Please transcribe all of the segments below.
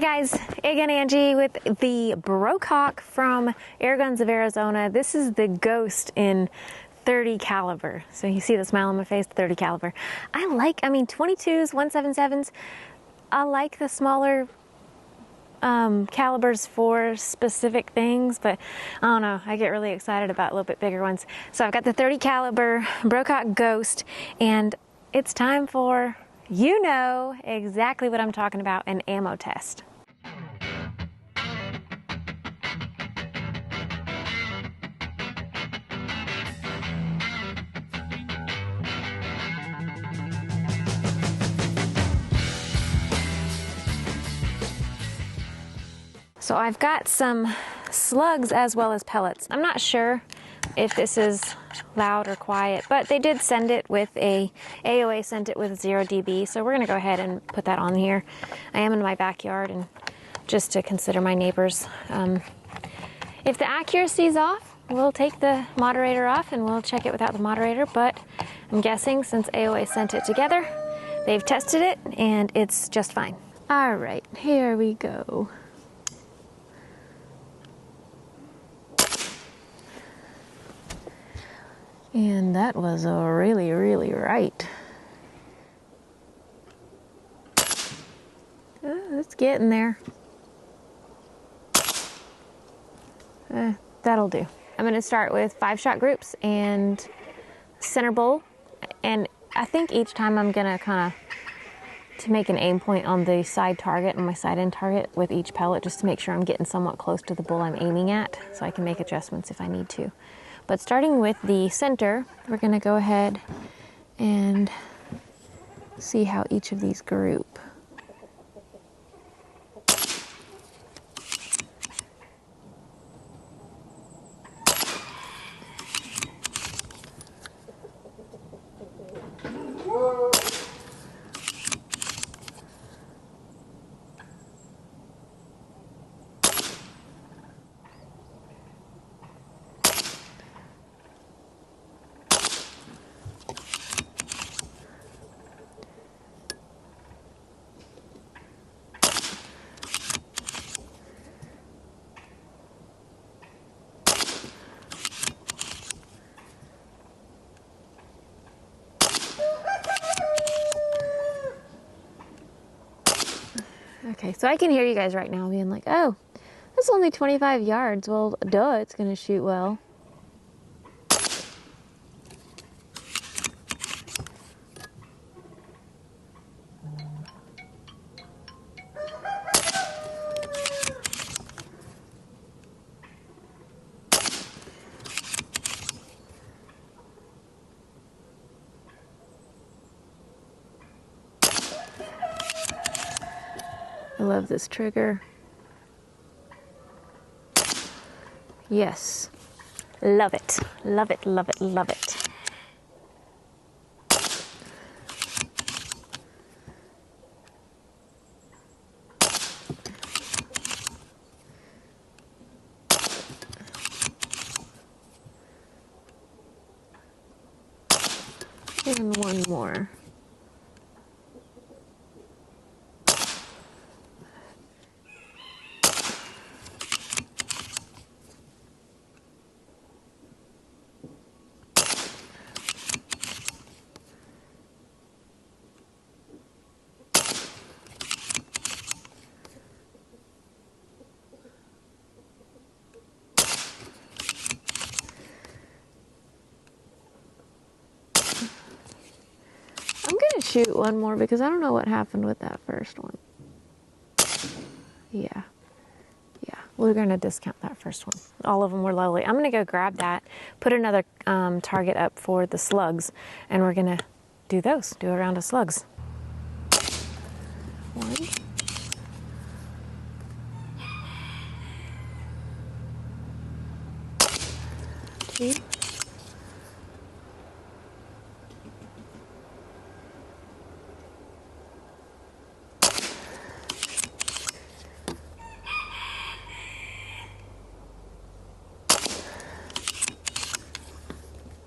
guys, Airgun Angie with the Brocock from Airguns of Arizona. This is the Ghost in 30 caliber. So you see the smile on my face, 30 caliber. I mean 22s, 177s. I like the smaller calibers for specific things, but I don't know, I get really excited about a little bit bigger ones. So I've got the 30 caliber Brocock Ghost, and it's time for, you know exactly what I'm talking about, an ammo test. So I've got some slugs as well as pellets. I'm not sure if this is loud or quiet, but they did send it with AOA sent it with 0 dB, so we're gonna go ahead and put that on here. I am in my backyard, and just to consider my neighbors. If the accuracy's off, we'll take the moderator off and we'll check it without the moderator, but I'm guessing since AOA sent it together, they've tested it and it's just fine. All right, here we go. And that was really, really right. It's getting there. That'll do. I'm going to start with 5-shot groups and center bowl. And I think each time I'm going to to make an aim point on the side target, on my side end target with each pellet, just to make sure I'm getting somewhat close to the bull I'm aiming at, so I can make adjustments if I need to. But starting with the center, we're going to go ahead and see how each of these group. Okay, so I can hear you guys right now being like, oh, that's only 25 yards. Well, duh, it's going to shoot well. I love this trigger. Yes. Love it. Love it, love it, love it. And one more. Shoot one more because I don't know what happened with that first one. Yeah, we're gonna discount that first one. All of them were lovely. I'm gonna go grab that, put another target up for the slugs, and we're gonna do those, do a round of slugs. 1, 2,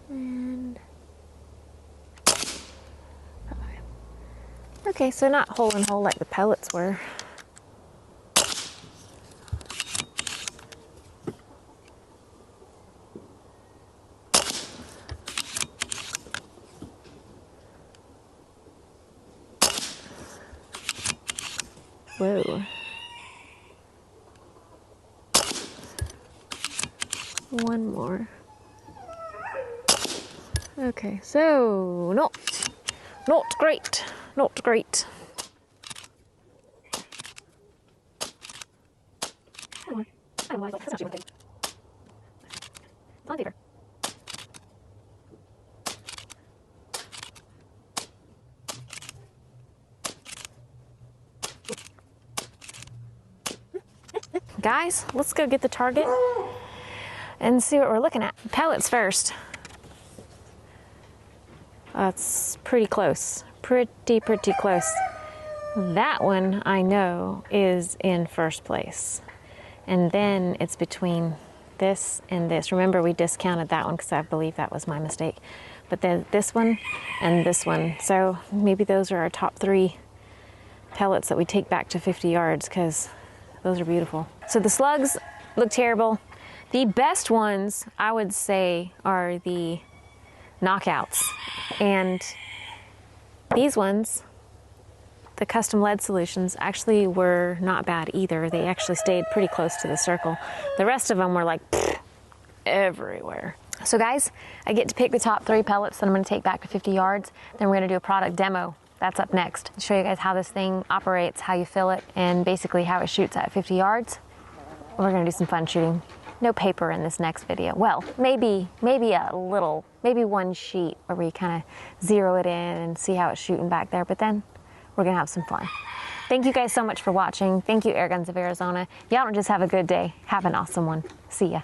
and 5. Okay, so not hole in hole like the pellets were. Whoa. One more. Okay, so not great, not great. Guys, let's go get the target and see what we're looking at. Pellets first. That's pretty close. Pretty close. That one I know is in first place. And then it's between this and this. Remember, we discounted that one because I believe that was my mistake. But then this one and this one. So maybe those are our top 3 pellets that we take back to 50 yards because those are beautiful. So the slugs look terrible. The best ones, I would say, are the knockouts. And these ones, the custom lead solutions, actually were not bad either. They actually stayed pretty close to the circle. The rest of them were like everywhere. So guys, I get to pick the top 3 pellets that I'm going to take back to 50 yards. Then we're going to do a product demo. That's up next. I'll show you guys how this thing operates, how you fill it, and basically how it shoots at 50 yards. We're going to do some fun shooting. No paper in this next video. Well, maybe a little, maybe one sheet where we kind of zero it in and see how it's shooting back there, but then we're gonna have some fun. Thank you guys so much for watching. Thank you, Airguns of Arizona. Y'all don't just have a good day, have an awesome one. See ya.